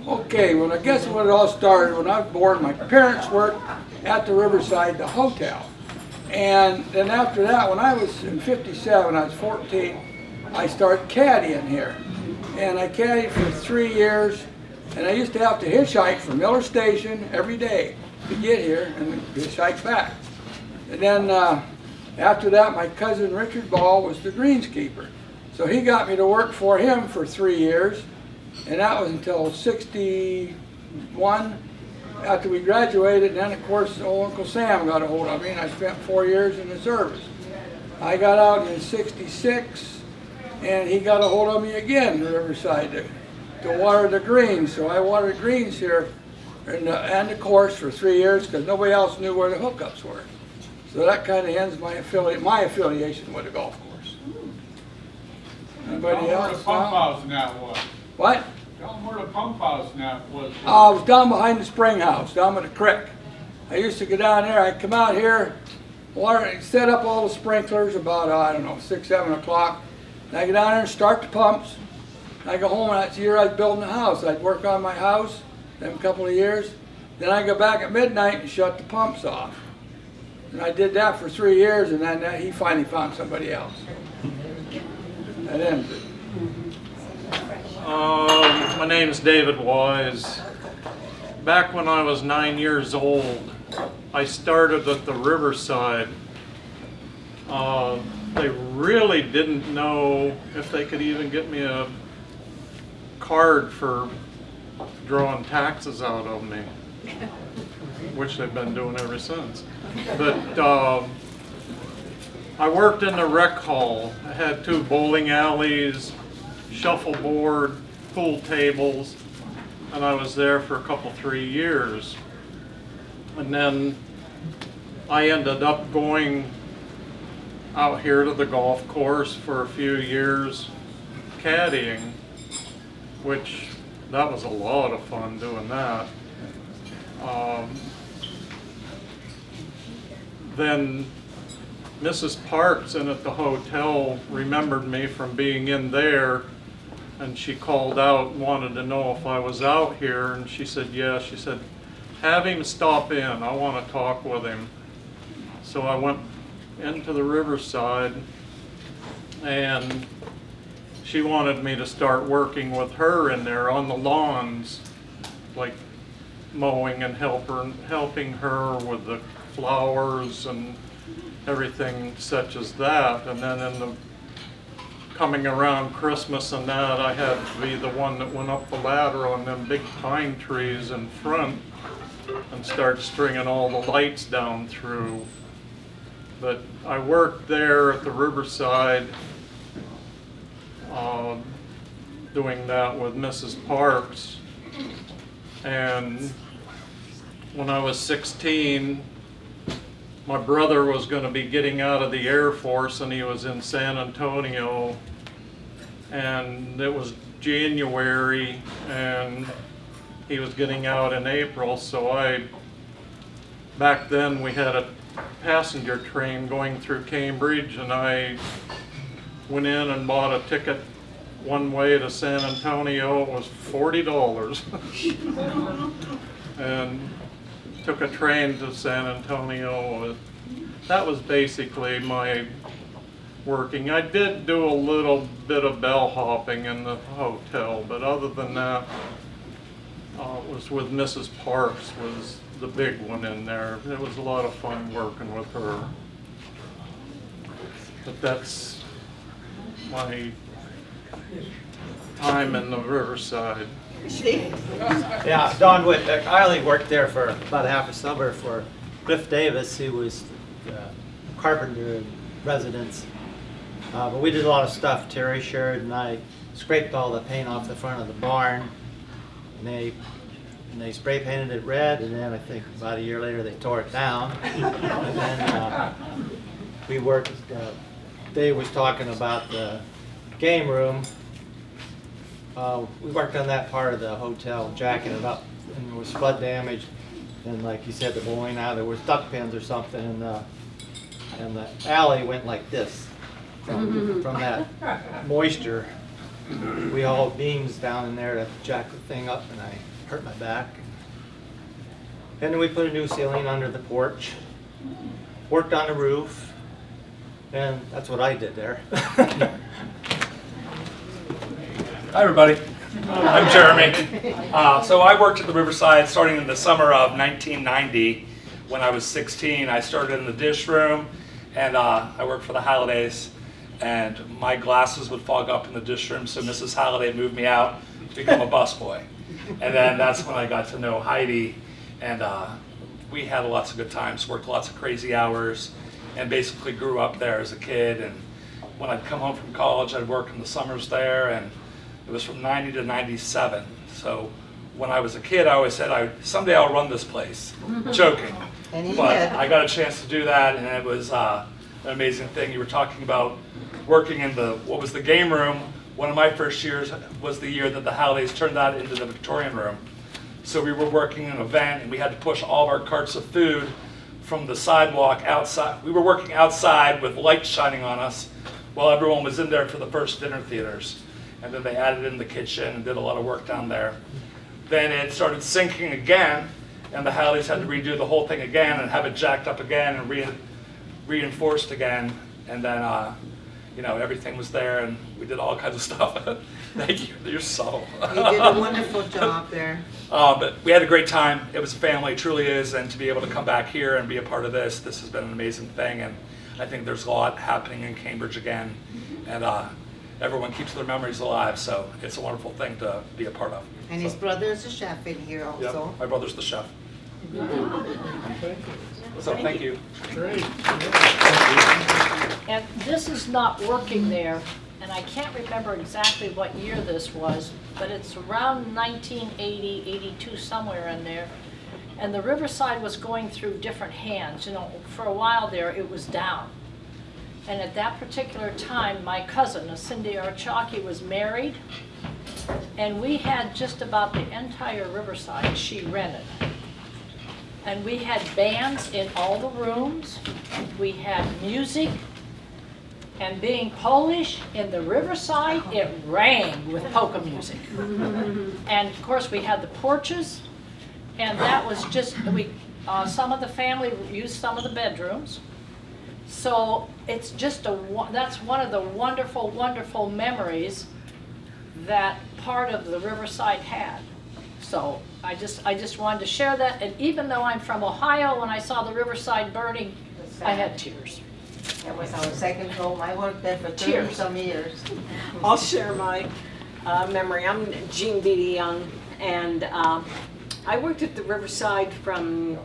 Okay, well, I guess when it all started, when I was born, my parents worked at the Riverside, the hotel. And then after that, when I was in '57, I was 14, I started caddying here. And I caddied for 3 years, and I used to have to hitchhike from Miller Station every day to get here and hitchhike back. And then after that, my cousin Richard Ball was the greenskeeper. So he got me to work for him for 3 years, and that was until '61, after we graduated. And then, of course, old Uncle Sam got a hold of me, and I spent 4 years in the service. I got out in '66, and he got a hold of me again in Riverside to water the greens. So I watered greens here and the course for 3 years because nobody else knew where the hookups were. So that kind of ends my affiliation with the golf course. Anybody else? Where the pump house now was. What? Tell them where the pump house now was. I was down behind the spring house, down by the creek. I used to go down there. I'd come out here, water, set up all the sprinklers about, I don't know, 6, 7 o'clock. And I go down there and start the pumps. And I go home, and that's the year I was building the house. I'd work on my house, then a couple of years. Then I go back at midnight and shut the pumps off. And I did that for 3 years, and then he finally found somebody else. That ends it. My name is David Wise. Back when I was 9 years old, I started at the Riverside. They really didn't know if they could even get me a card for drawing taxes out of me, which they've been doing ever since. But I worked in the rec hall. I had 2 bowling alleys, shuffleboard, pool tables, and I was there for a couple, 3 years. And then I ended up going out here to the golf course for a few years caddying, which that was a lot of fun doing that. Then Mrs. Parks in at the hotel remembered me from being in there, and she called out and wanted to know if I was out here, and she said yes. She said, have him stop in, I want to talk with him. So I went into the Riverside, and she wanted me to start working with her in there on the lawns, like mowing and helping her with the flowers and everything such as that. And then in the coming around Christmas and that, I had to be the one that went up the ladder on them big pine trees in front and start stringing all the lights down through. But I worked there at the Riverside doing that with Mrs. Parks. And when I was 16, my brother was going to be getting out of the Air Force, and he was in San Antonio, and it was January, and he was getting out in April. So back then we had a passenger train going through Cambridge, and I went in and bought a ticket one way to San Antonio. It was $40 and took a train to San Antonio. That was basically my working. I did do a little bit of bellhopping in the hotel, but other than that, it was with Mrs. Parks was the big one in there. It was a lot of fun working with her. But that's my time in the Riverside. Yeah, Don Witt. I only worked there for about half a summer for Cliff Davis, who was carpenter in residence. But we did a lot of stuff. Terry Sherrod and I scraped all the paint off the front of the barn, and they spray painted it red, and then I think about a year later they tore it down. And then we worked, Dave was talking about the game room. We worked on that part of the hotel, jacking it up, and there was flood damage. And like you said, the bowling alley, there was duck pins or something, and the alley went like this from that moisture. we hauled beams down in there to jack the thing up, and I hurt my back. And then we put a new ceiling under the porch, worked on the roof, and that's what I did there. Hi, everybody. I'm Jeremy. So I worked at the Riverside starting in the summer of 1990. When I was 16, I started in the dish room, and I worked for the Hallidays. And my glasses would fog up in the dish room, so Mrs. Halliday moved me out to become a busboy. And then that's when I got to know Heidi, and we had lots of good times, worked lots of crazy hours, and basically grew up there as a kid. And when I'd come home from college, I'd work in the summers there, and it was from 90 to 97. So when I was a kid, I always said, someday I'll run this place, joking. But I got a chance to do that, and it was an amazing thing. You were talking about working in what was the game room. One of my first years was the year that the Hallidays turned that into the Victorian room. So we were working an event, and we had to push all of our carts of food from the sidewalk outside. We were working outside with lights shining on us while everyone was in there for the first dinner theaters. And then they added in the kitchen and did a lot of work down there. Then it started sinking again, and the Hallidays had to redo the whole thing again and have it jacked up again and reinforced again. And then, everything was there, and we did all kinds of stuff. Thank you. You're subtle. You did a wonderful job there. But we had a great time. It was a family, it truly is, and to be able to come back here and be a part of this has been an amazing thing. And I think there's a lot happening in Cambridge again, and everyone keeps their memories alive, so it's a wonderful thing to be a part of. And his brother is a chef in here Yeah, also. my brother's the chef. So thank you. Great. And this is not working there, and I can't remember exactly what year this was, but it's around 1980, 82, somewhere in there. And the Riverside was going through different hands. For a while there, it was down. And at that particular time, my cousin, Cindy Archaki, was married, and we had just about the entire Riverside she rented. And we had bands in all the rooms, we had music, and being Polish in the Riverside, it rang with polka music. And of course, we had the porches, and that was just, some of the family used some of the bedrooms. So it's just that's one of the wonderful, wonderful memories that part of the Riverside had. So I just wanted to share that. And even though I'm from Ohio, when I saw the Riverside burning, I had tears. That was our second home. I worked there for 30 Cheers. some years. I'll share my memory. I'm Jean Beatty Young, and I worked at the Riverside from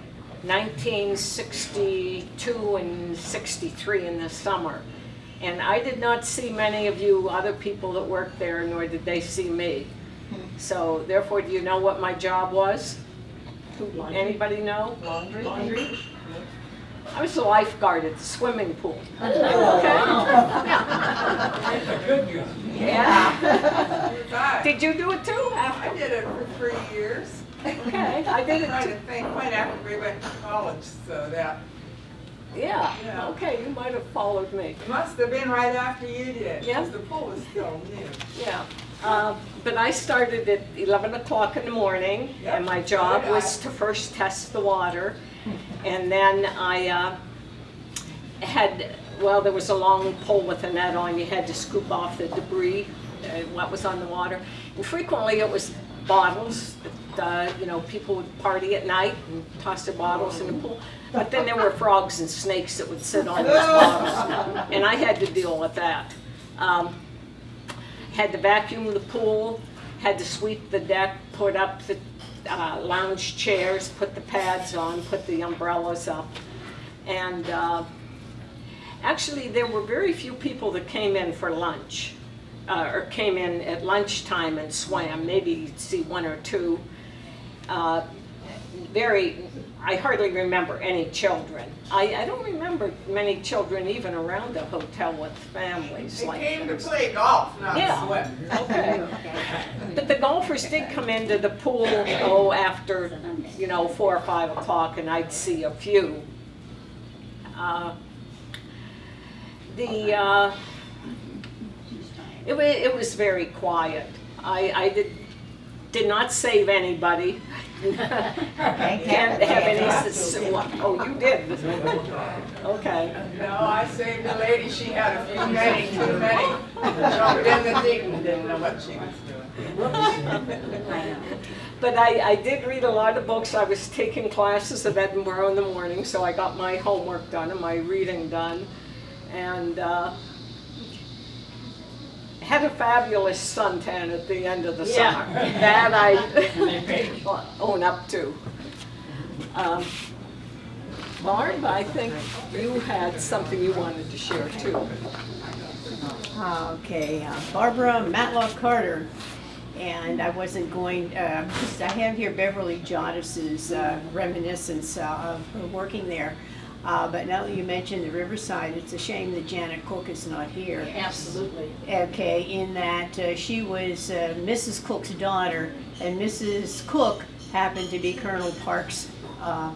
1962 and 63 in the summer. And I did not see many of you other people that worked there, nor did they see me. So therefore, do you know what my job was? Anybody know? Laundry? I was a lifeguard at the swimming pool. Okay. Yeah. Did you do it too? I did it for 3 years. Okay, I did it I too. to think right after we went to college, so that Yeah, Yeah. okay, you might have followed me. it must have been right after you did, Yeah. because the pool was still new. Yeah. But I started at 11 o'clock in the morning, Yep. and my job Yeah. was to first test the water. And then I there was a long pole with a net on. You had to scoop off the debris, what was on the water. And frequently it was bottles that, people would party at night and toss their bottles in the pool. But then there were frogs and snakes that would sit on those bottles. And I had to deal with that. Had to vacuum the pool, had to sweep the deck, put up the lounge chairs, put the pads on, put the umbrellas up. And actually, there were very few people that came in for lunch, or came in at lunchtime and swam. Maybe you'd see one or two. I hardly remember any children. I don't remember many children even around the hotel with families They like came to this. play golf, not Yeah. swim. Okay. But the golfers did come into the pool, after, 4 or 5 o'clock, and I'd see a few. It was very quiet. I did not save anybody. Can't have any, oh, you did? Okay. No, I saved a lady, she had a few many, too many. Jumped in the deep and didn't know what she was doing. But I did read a lot of books. I was taking classes at Edinburgh in the morning, so I got my homework done and my reading done. And had a fabulous suntan at the end of the summer. That I own up to. Barb, I think you had something you wanted to share too. Okay, Barbara Matlock Carter, and I wasn't going, just I have here Beverly Jottis's reminiscence of her working there. But now that you mentioned the Riverside, it's a shame that Janet Cook is not here. Absolutely. Okay, in that she was Mrs. Cook's daughter, and Mrs. Cook happened to be Colonel Parks,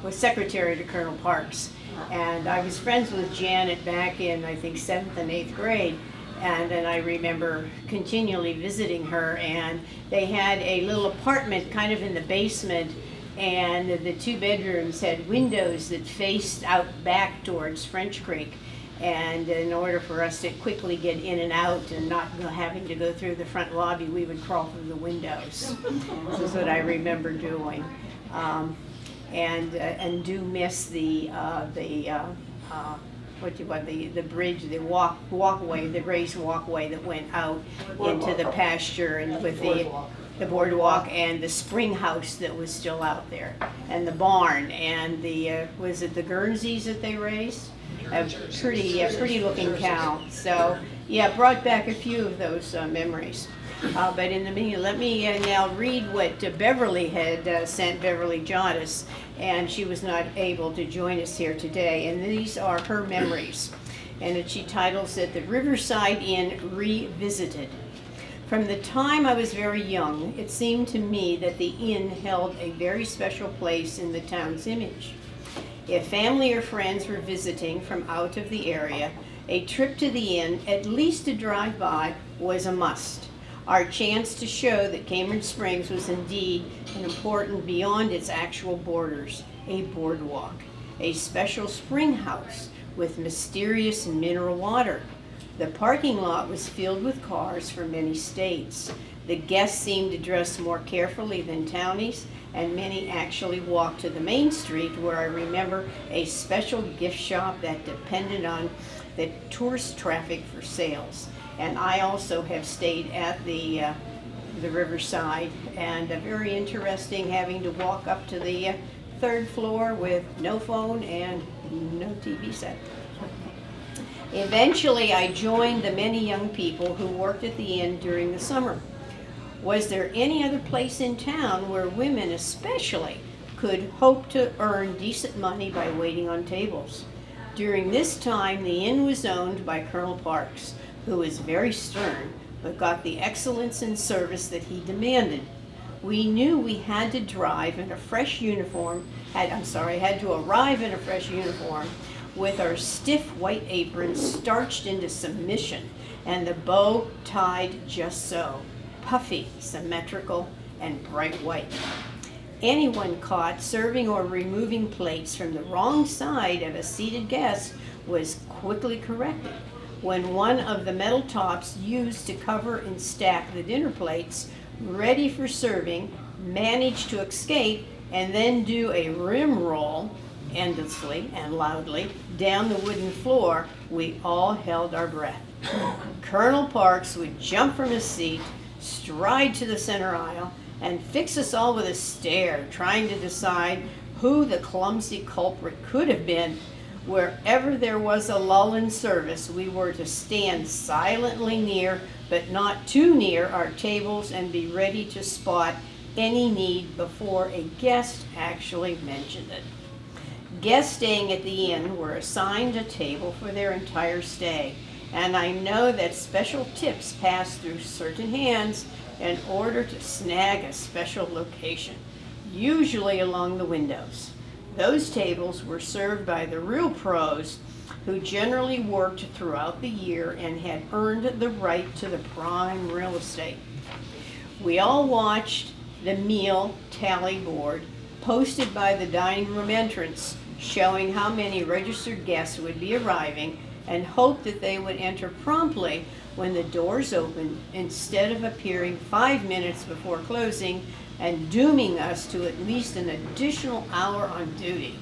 was secretary to Colonel Parks. And I was friends with Janet back in, I think, 7th and 8th grade. And then I remember continually visiting her, and they had a little apartment kind of in the basement, and the 2 bedrooms had windows that faced out back towards French Creek. And in order for us to quickly get in and out and not having to go through the front lobby, we would crawl through the windows. This is what I remember doing. And do miss the bridge, the walkway, the raised walkway that went out into the pasture, and with the boardwalk and the spring house that was still out there, and the barn, and the was it the Guernseys that they raised? A pretty looking cow. So yeah, brought back a few of those memories. But in the meantime, let me now read what Beverly had sent, Beverly Jottis, and she was not able to join us here today. And these are her memories. And she titles it The Riverside Inn Revisited. From the time I was very young, it seemed to me that the inn held a very special place in the town's image. If family or friends were visiting from out of the area, a trip to the inn, at least to drive by, was a must. Our chance to show that Cambridge Springs was indeed an important beyond its actual borders, a boardwalk, a special spring house with mysterious mineral water. The parking lot was filled with cars from many states. The guests seemed to dress more carefully than townies, and many actually walked to the main street, where I remember a special gift shop that depended on the tourist traffic for sales. And I also have stayed at the Riverside, and very interesting having to walk up to the 3rd floor with no phone and no TV set. Eventually, I joined the many young people who worked at the inn during the summer. Was there any other place in town where women especially could hope to earn decent money by waiting on tables? During this time, the inn was owned by Colonel Parks, who was very stern, but got the excellence in service that he demanded. We knew we had to drive in a fresh uniform, had to arrive in a fresh uniform with our stiff white aprons starched into submission and the bow tied just so, puffy, symmetrical, and bright white. Anyone caught serving or removing plates from the wrong side of a seated guest was quickly corrected. When one of the metal tops used to cover and stack the dinner plates ready for serving managed to escape and then do a rim roll endlessly and loudly down the wooden floor, we all held our breath. Colonel Parks would jump from his seat, stride to the center aisle, and fix us all with a stare, trying to decide who the clumsy culprit could have been. Wherever there was a lull in service, we were to stand silently near, but not too near, our tables and be ready to spot any need before a guest actually mentioned it. Guests staying at the inn were assigned a table for their entire stay, and I know that special tips passed through certain hands in order to snag a special location, usually along the windows. Those tables were served by the real pros who generally worked throughout the year and had earned the right to the prime real estate. We all watched the meal tally board posted by the dining room entrance, showing how many registered guests would be arriving, and hoped that they would enter promptly when the doors opened instead of appearing 5 minutes before closing and dooming us to at least an additional hour on duty.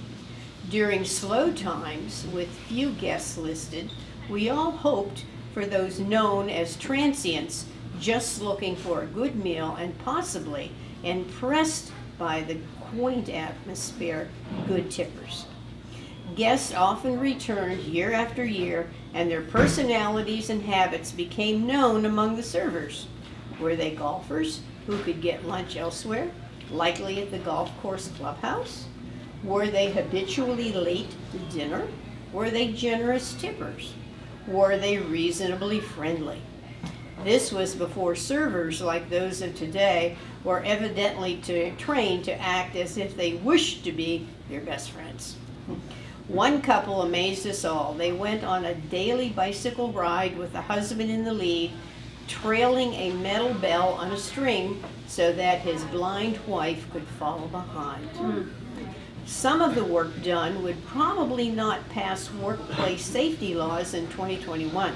During slow times, with few guests listed, we all hoped for those known as transients, just looking for a good meal and possibly impressed by the quaint atmosphere, good tippers. Guests often returned year after year, and their personalities and habits became known among the servers. Were they golfers who could get lunch elsewhere, likely at the golf course clubhouse? Were they habitually late to dinner? Were they generous tippers? Were they reasonably friendly? This was before servers like those of today were evidently trained to act as if they wished to be their best friends. One couple amazed us all. They went on a daily bicycle ride with the husband in the lead, trailing a metal bell on a string so that his blind wife could follow behind. Some of the work done would probably not pass workplace safety laws in 2021.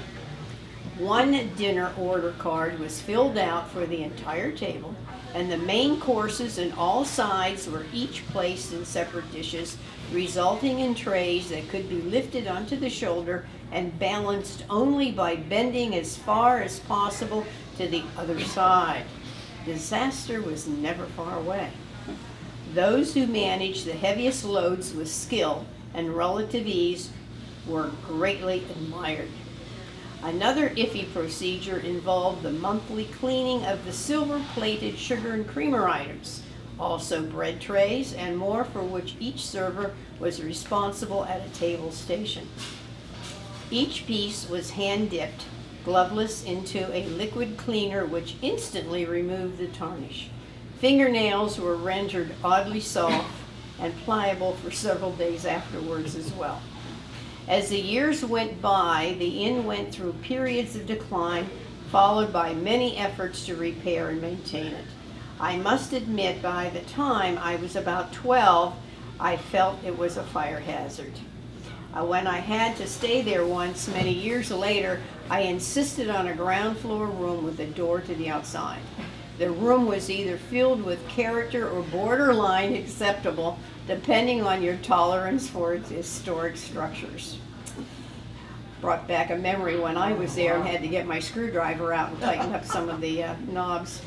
One dinner order card was filled out for the entire table, and the main courses and all sides were each placed in separate dishes, resulting in trays that could be lifted onto the shoulder and balanced only by bending as far as possible to the other side. Disaster was never far away. Those who managed the heaviest loads with skill and relative ease were greatly admired. Another iffy procedure involved the monthly cleaning of the silver-plated sugar and creamer items, also bread trays and more, for which each server was responsible at a table station. Each piece was hand-dipped, gloveless, into a liquid cleaner which instantly removed the tarnish. Fingernails were rendered oddly soft and pliable for several days afterwards as well. As the years went by, the inn went through periods of decline, followed by many efforts to repair and maintain it. I must admit, by the time I was about 12, I felt it was a fire hazard. When I had to stay there once many years later, I insisted on a ground floor room with a door to the outside. The room was either filled with character or borderline acceptable, depending on your tolerance for its historic structures. Brought back a memory when I was there and had to get my screwdriver out and tighten up some of the knobs.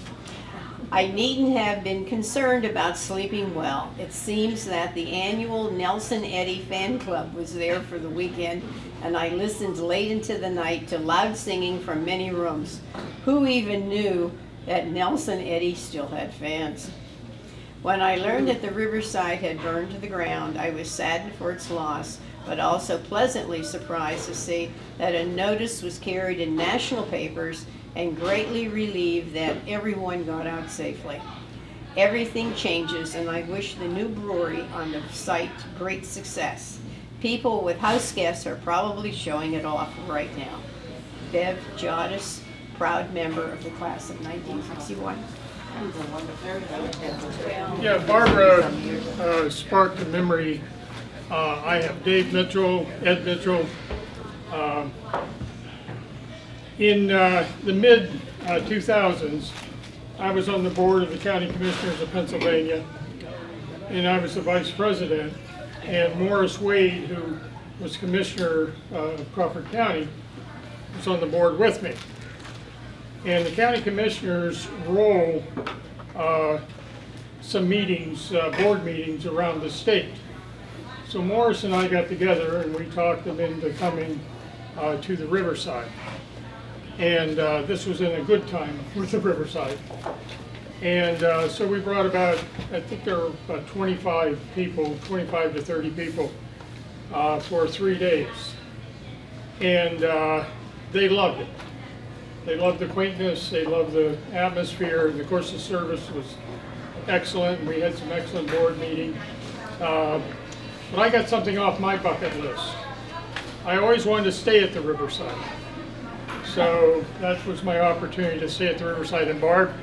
I needn't have been concerned about sleeping well. It seems that the annual Nelson Eddy fan club was there for the weekend, and I listened late into the night to loud singing from many rooms. Who even knew that Nelson Eddy still had fans? When I learned that the Riverside had burned to the ground, I was saddened for its loss, but also pleasantly surprised to see that a notice was carried in national papers, and greatly relieved that everyone got out safely. Everything changes, and I wish the new brewery on the site great success. People with house guests are probably showing it off right now. Bev Jodis, proud member of the class of 1961. Yeah, Barbara sparked a memory. I have Dave Mitchell, Ed Mitchell. In the mid-2000s, I was on the board of the County Commissioners of Pennsylvania, and I was the vice president. And Morris Wade, who was commissioner of Crawford County, was on the board with me. And the county commissioners roll some meetings, board meetings around the state. So Morris and I got together and we talked them into coming to the Riverside. And this was in a good time with the Riverside. And so we brought about, I think there were about 25 people, 25 to 30 people for 3 days. And they loved it. They loved the quaintness, they loved the atmosphere, and of course the service was excellent. We had some excellent board meeting. But I got something off my bucket list. I always wanted to stay at the Riverside. So that was my opportunity to stay at the Riverside. And Barb,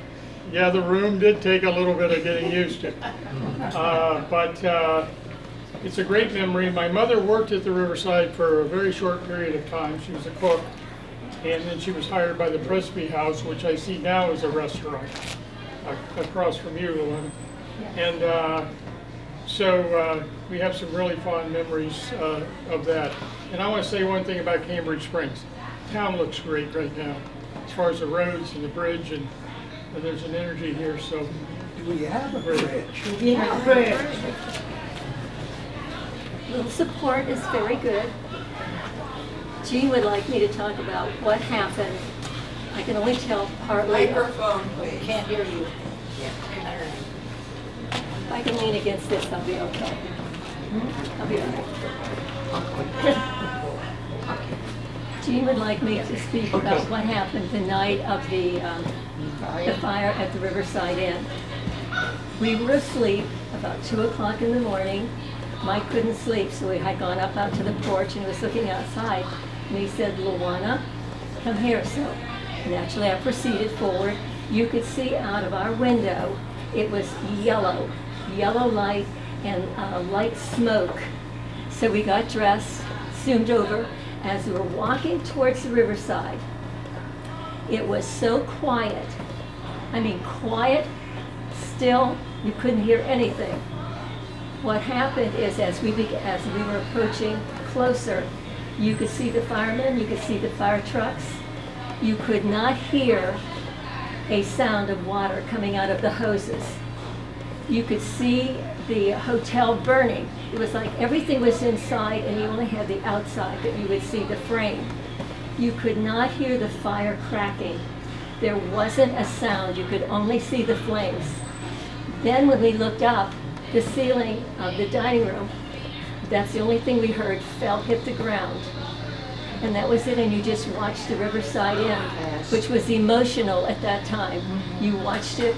yeah, the room did take a little bit of getting used to. But it's a great memory. My mother worked at the Riverside for a very short period of time. She was a cook. And then she was hired by the Presby House, which I see now as a restaurant, across from you, Luana. And so we have some really fond memories of that. And I want to say one thing about Cambridge Springs. Town looks great right now, as far as the roads and the bridge, and there's an energy here, so. Do we have a bridge? Well, support is very good. Jean would like me to talk about what happened. I can only tell partly. Microphone, please. Can't hear you. If I can lean against this, I'll be okay. I'll be all right. Jean would like me to speak about what happened the night of the fire at the Riverside Inn. We were asleep about 2 o'clock in the morning. Mike couldn't sleep, so we had gone up out to the porch and he was looking outside. And he said, "Luana, come here." So naturally I proceeded forward. You could see out of our window, it was yellow light and light smoke. So we got dressed, zoomed over. As we were walking towards the Riverside, it was so quiet. I mean, quiet, still, you couldn't hear anything. What happened is as we were approaching closer, you could see the firemen, you could see the fire trucks. You could not hear a sound of water coming out of the hoses. You could see the hotel burning. It was like everything was inside and you only had the outside that you would see the frame. You could not hear the fire cracking. There wasn't a sound. You could only see the flames. Then when we looked up, the ceiling of the dining room, that's the only thing we heard, hit the ground. And that was it, and you just watched the Riverside Inn, which was emotional at that time. You watched it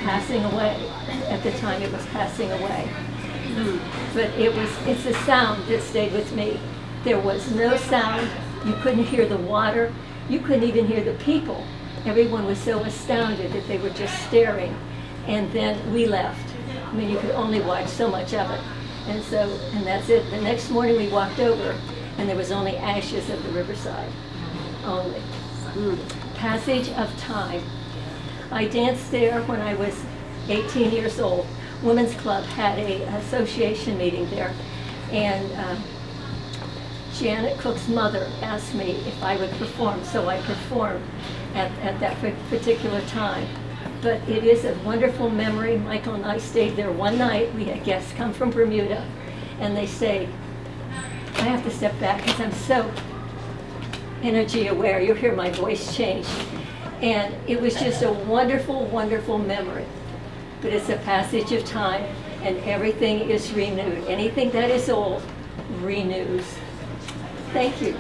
passing away. At the time it was passing away. But it's the sound that stayed with me. There was no sound. You couldn't hear the water. You couldn't even hear the people. Everyone was so astounded that they were just staring. And then we left. I mean, you could only watch so much of it. And that's it. The next morning we walked over and there was only ashes of the Riverside. Only. Passage of time. I danced there when I was 18 years old. Women's Club had an association meeting there. And Janet Cook's mother asked me if I would perform, so I performed at that particular time. But it is a wonderful memory. Michael and I stayed there one night. We had guests come from Bermuda, and they say, I have to step back because I'm so energy aware. You'll hear my voice change. And it was just a wonderful, wonderful memory. But it's a passage of time, and everything is renewed. Anything that is old renews. Thank you.